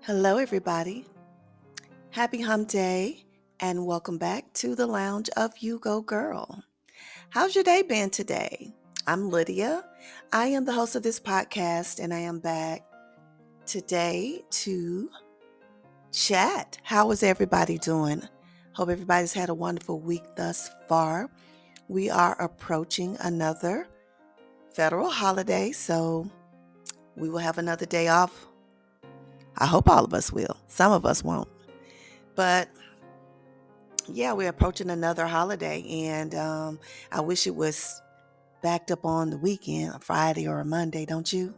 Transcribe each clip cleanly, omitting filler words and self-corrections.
Hello, everybody. Happy Hump Day, and welcome back to the Lounge of You Go Girl. How's your day been today? I'm Lydia. I am the host of this podcast, and I am back today to chat. How is everybody doing? Hope everybody's had a wonderful week thus far. We are approaching another federal holiday, so we will have another day off. I hope all of us will. Some of us won't. But yeah, we're approaching another holiday, and I wish it was backed up on the weekend, a Friday or a Monday, don't you?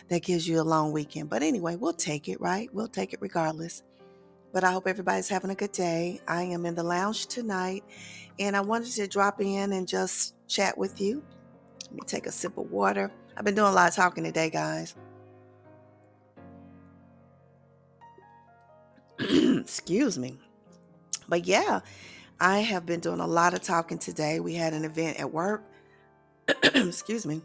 That gives you a long weekend. But anyway, we'll take it, right? We'll take it regardless. But I hope everybody's having a good day. I am in the lounge tonight, and I wanted to drop in and just chat with you. Let me take a sip of water. I've been doing a lot of talking today, guys. Excuse me. But yeah, I have been doing a lot of talking today. We had an event at work. Excuse me.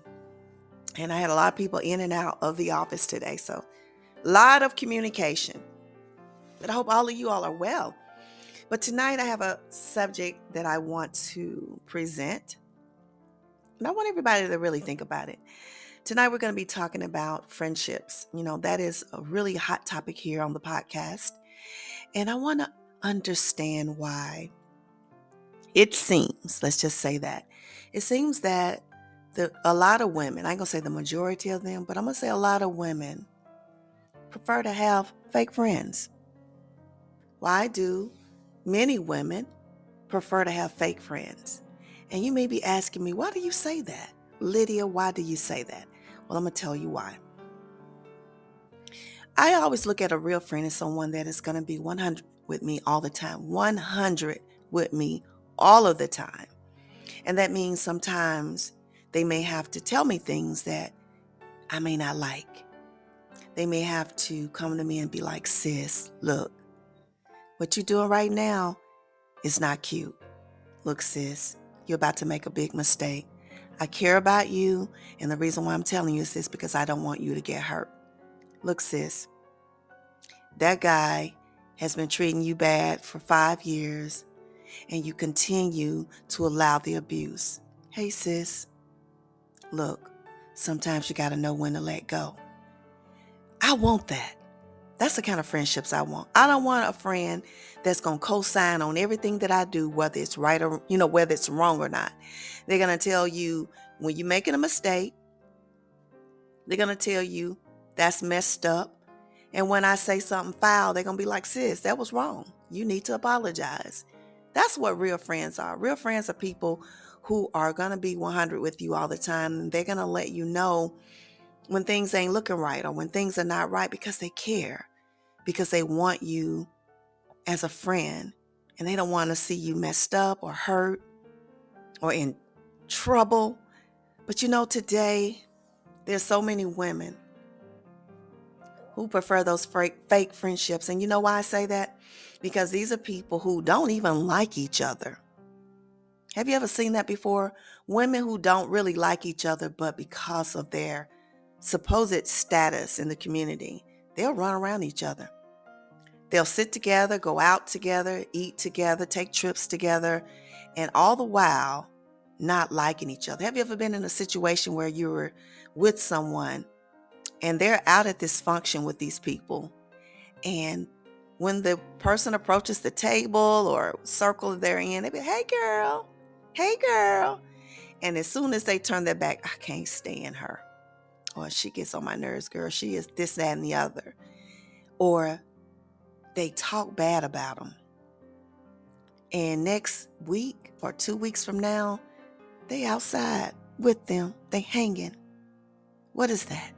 And I had a lot of people in and out of the office today. So a lot of communication. But I hope all of you all are well. But tonight I have a subject that I want to present. And I want everybody to really think about it. Tonight we're going to be talking about friendships. That is a really hot topic here on the podcast. And I want to understand why it seems, let's just say that, it seems that a lot of women, I ain't going to say the majority of them, but I'm going to say a lot of women prefer to have fake friends. Why do many women prefer to have fake friends? And you may be asking me, why do you say that? Lydia, why do you say that? Well, I'm going to tell you why. I always look at a real friend as someone that is going to be 100 with me all the time, 100 with me all of the time. And that means sometimes they may have to tell me things that I may not like. They may have to come to me and be like, sis, look, what you're doing right now is not cute. Look, sis, you're about to make a big mistake. I care about you, and the reason why I'm telling you is this because I don't want you to get hurt. Look, sis, that guy has been treating you bad for 5 years, and you continue to allow the abuse. Hey, sis, look, sometimes you got to know when to let go. I want that. That's the kind of friendships I want. I don't want a friend that's going to co-sign on everything that I do, whether it's right or, whether it's wrong or not. They're going to tell you when you're making a mistake, they're going to tell you that's messed up. And when I say something foul, they're going to be like, sis, that was wrong. You need to apologize. That's what real friends are. Real friends are people who are going to be 100 with you all the time. And they're going to let you know when things ain't looking right or when things are not right because they care. Because they want you as a friend and they don't want to see you messed up or hurt or in trouble. But today there's so many women who prefer those fake friendships. And you know why I say that? Because these are people who don't even like each other. Have you ever seen that before? Women who don't really like each other, but because of their supposed status in the community, they'll run around each other. They'll sit together, go out together, eat together, take trips together, and all the while not liking each other. Have you ever been in a situation where you were with someone and they're out at this function with these people, and when the person approaches the table or circle they're in, they be, hey girl, and as soon as they turn their back, I can't stand her, or she gets on my nerves, girl, she is this, that, and the other, or they talk bad about them. And next week or 2 weeks from now, they outside with them. They hanging. What is that?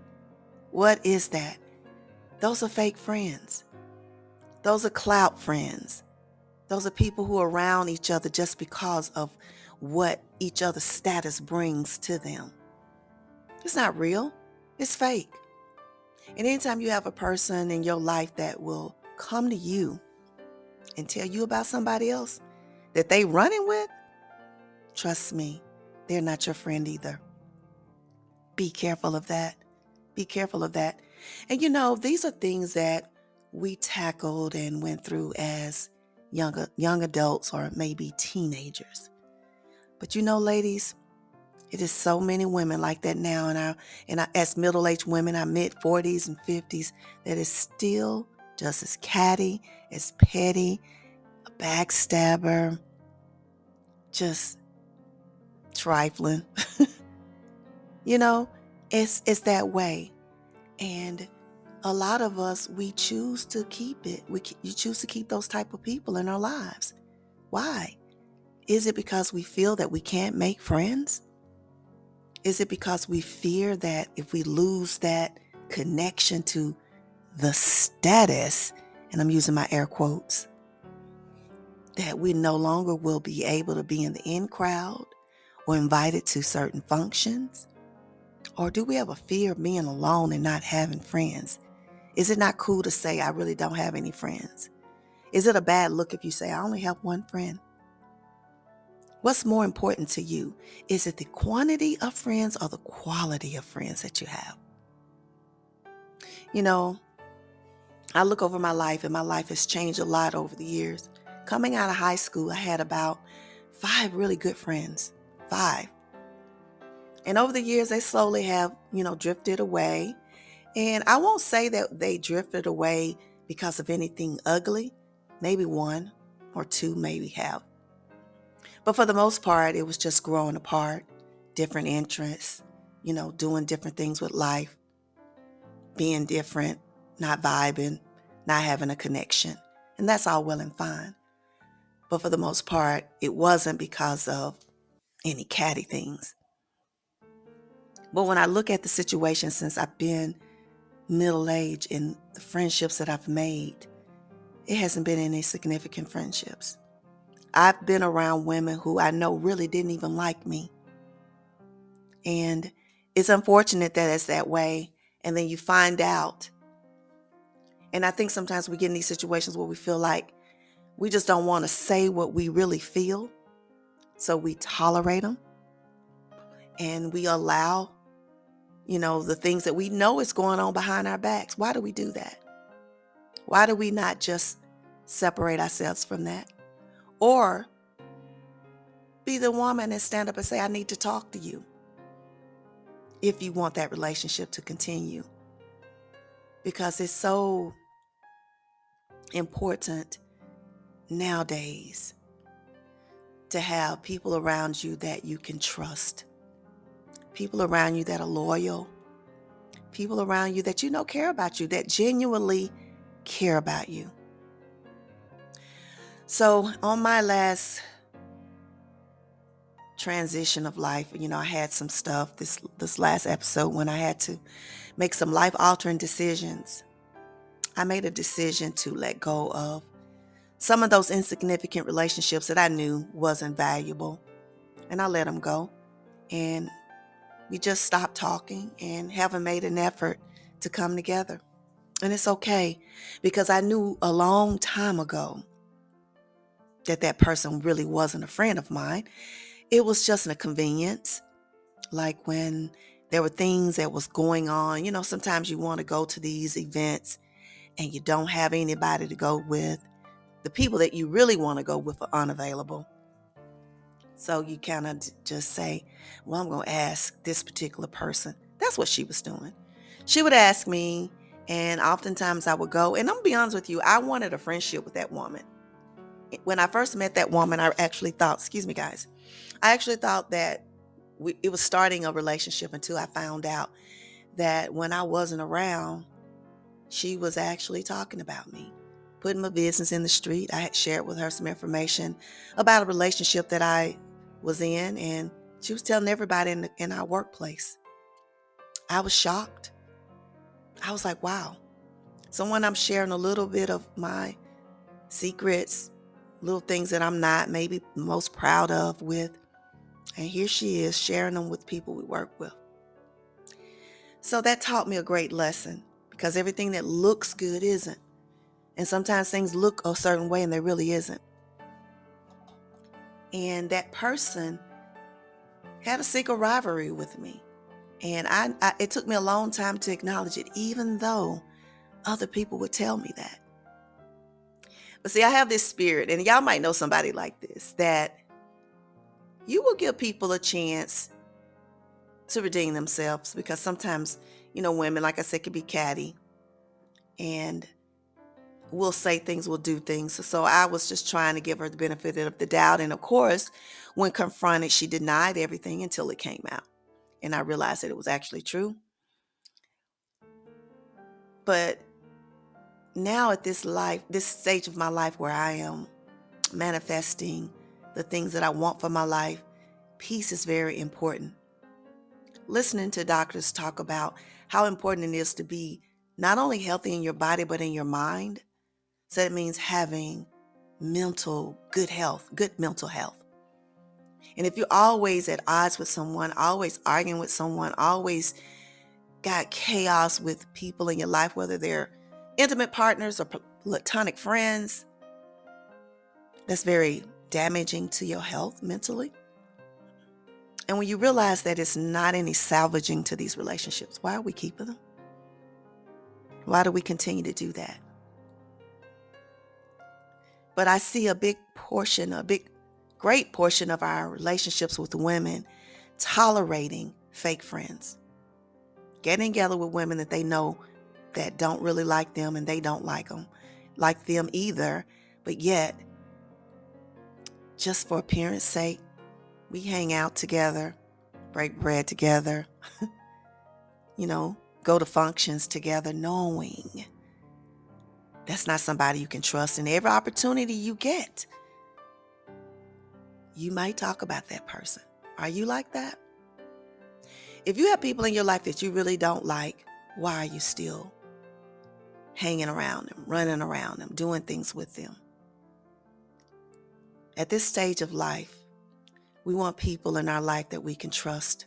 What is that? Those are fake friends. Those are clout friends. Those are people who are around each other just because of what each other's status brings to them. It's not real. It's fake. And anytime you have a person in your life that will come to you and tell you about somebody else that they running with, trust me, they're not your friend either. Be careful of that. Be careful of that. And these are things that we tackled and went through as young adults or maybe teenagers. But ladies, it is so many women like that now as middle-aged women, our mid-40s and 50s, that is still just as catty, as petty, a backstabber, just trifling. you know, it's that way. And a lot of us, we choose to keep it. You choose to keep those type of people in our lives. Why? Is it because we feel that we can't make friends? Is it because we fear that if we lose that connection to the status, and I'm using my air quotes, that we no longer will be able to be in the in crowd or invited to certain functions? Or do we have a fear of being alone and not having friends? Is it not cool to say, I really don't have any friends? Is it a bad look if you say, I only have one friend? What's more important to you? Is it the quantity of friends or the quality of friends that you have? I look over my life, and my life has changed a lot over the years. Coming out of high school, I had about 5 really good friends. 5. And over the years, they slowly have, drifted away. And I won't say that they drifted away because of anything ugly. Maybe 1 or 2 maybe have. But for the most part, it was just growing apart, different interests, doing different things with life, being different, not vibing, not having a connection. And that's all well and fine. But for the most part, it wasn't because of any catty things. But when I look at the situation since I've been middle-aged and the friendships that I've made, it hasn't been any significant friendships. I've been around women who I know really didn't even like me. And it's unfortunate that it's that way. And then you find out. And I think sometimes we get in these situations where we feel like we just don't want to say what we really feel. So we tolerate them. And we allow, the things that we know is going on behind our backs. Why do we do that? Why do we not just separate ourselves from that? Or be the woman and stand up and say, I need to talk to you, if you want that relationship to continue. Because it's so important nowadays to have people around you that you can trust, people around you that are loyal, people around you that care about you, that genuinely care about you. So on my last transition of life, I had some stuff this last episode when I had to make some life-altering decisions. I made a decision to let go of some of those insignificant relationships that I knew wasn't valuable, and I let them go. And we just stopped talking and haven't made an effort to come together. And it's okay, because I knew a long time ago that person really wasn't a friend of mine. It was just a convenience. Like when there were things that was going on, sometimes you want to go to these events and you don't have anybody to go with. The people that you really want to go with are unavailable. So you kind of just say, well, I'm going to ask this particular person. That's what she was doing. She would ask me, and oftentimes I would go. And I'm going to be honest with you, I wanted a friendship with that woman. When I first met that woman, I actually thought, excuse me, guys, I actually thought that it was starting a relationship until I found out that when I wasn't around, she was actually talking about me, putting my business in the street. I had shared with her some information about a relationship that I was in, and she was telling everybody in our workplace. I was shocked. I was like, wow. So when I'm sharing a little bit of my secrets, little things that I'm not maybe most proud of with, and here she is sharing them with people we work with. So that taught me a great lesson, because everything that looks good isn't. And sometimes things look a certain way and they really isn't. And that person had a secret rivalry with me. And it took me a long time to acknowledge it, even though other people would tell me that. But see, I have this spirit, and y'all might know somebody like this, that you will give people a chance to redeem themselves, because sometimes, women, like I said, can be catty and will say things, will do things. So I was just trying to give her the benefit of the doubt. And of course, when confronted, she denied everything until it came out. And I realized that it was actually true. But now at this stage of my life where I am manifesting the things that I want for my life, peace is very important. Listening to doctors talk about how important it is to be not only healthy in your body, but in your mind. So that means having good mental health. And if you're always at odds with someone, always arguing with someone, always got chaos with people in your life, whether they're intimate partners or platonic friends, that's very damaging to your health mentally. And when you realize that it's not any salvaging to these relationships, why are we keeping them? Why do we continue to do that? But I see a great portion of our relationships with women tolerating fake friends, getting together with women that they know that don't really like them, and they don't like them either. But yet, just for appearance sake, we hang out together, break bread together, go to functions together, knowing that's not somebody you can trust. And every opportunity you get, you might talk about that person. Are you like that? If you have people in your life that you really don't like, why are you still hanging around them, running around them, doing things with them? At this stage of life, we want people in our life that we can trust,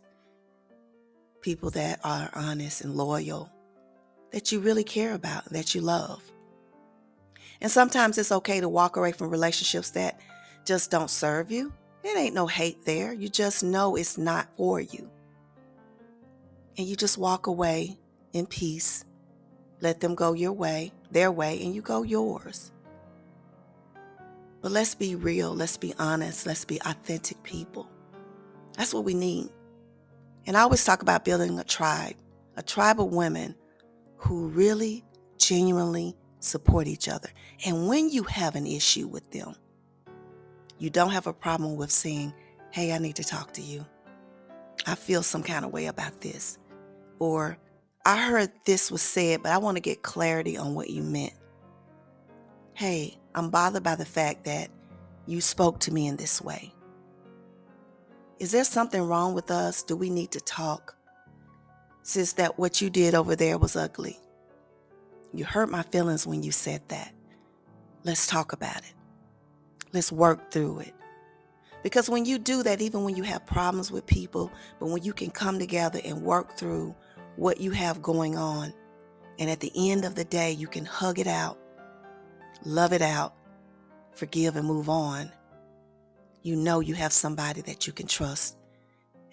people that are honest and loyal, that you really care about, that you love. And sometimes it's okay to walk away from relationships that just don't serve you. It ain't no hate there. You just know it's not for you. And you just walk away in peace. Let them go their way, and you go yours. But let's be real. Let's be honest. Let's be authentic people. That's what we need. And I always talk about building a tribe of women who really, genuinely support each other. And when you have an issue with them, you don't have a problem with saying, hey, I need to talk to you. I feel some kind of way about this. Or I heard this was said, but I want to get clarity on what you meant. Hey, I'm bothered by the fact that you spoke to me in this way. Is there something wrong with us? Do we need to talk? Since that what you did over there was ugly. You hurt my feelings when you said that. Let's talk about it. Let's work through it. Because when you do that, even when you have problems with people, but when you can come together and work through what you have going on, and at the end of the day, you can hug it out, love it out, forgive and move on, you know you have somebody that you can trust,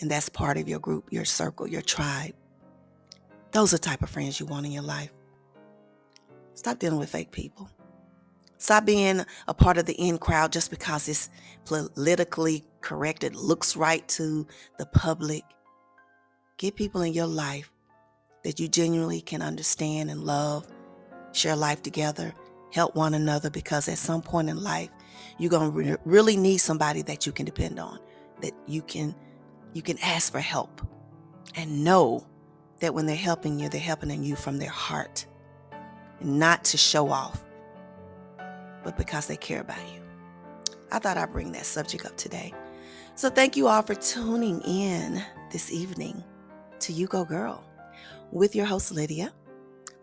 and that's part of your group, your circle, your tribe. Those are the type of friends you want in your life. Stop dealing with fake people. Stop being a part of the in crowd just because it's politically correct. It looks right to the public. Get people in your life that you genuinely can understand and love, share life together, help one another, because at some point in life, you're going to really need somebody that you can depend on, that you can ask for help, and know that when they're helping you from their heart, and not to show off, but because they care about you. I thought I'd bring that subject up today. So thank you all for tuning in this evening to You Go Girl with your host, Lydia.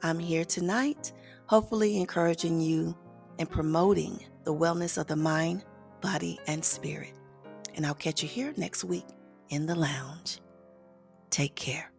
I'm here tonight, hopefully encouraging you and promoting the wellness of the mind, body, and spirit. And I'll catch you here next week in the lounge. Take care.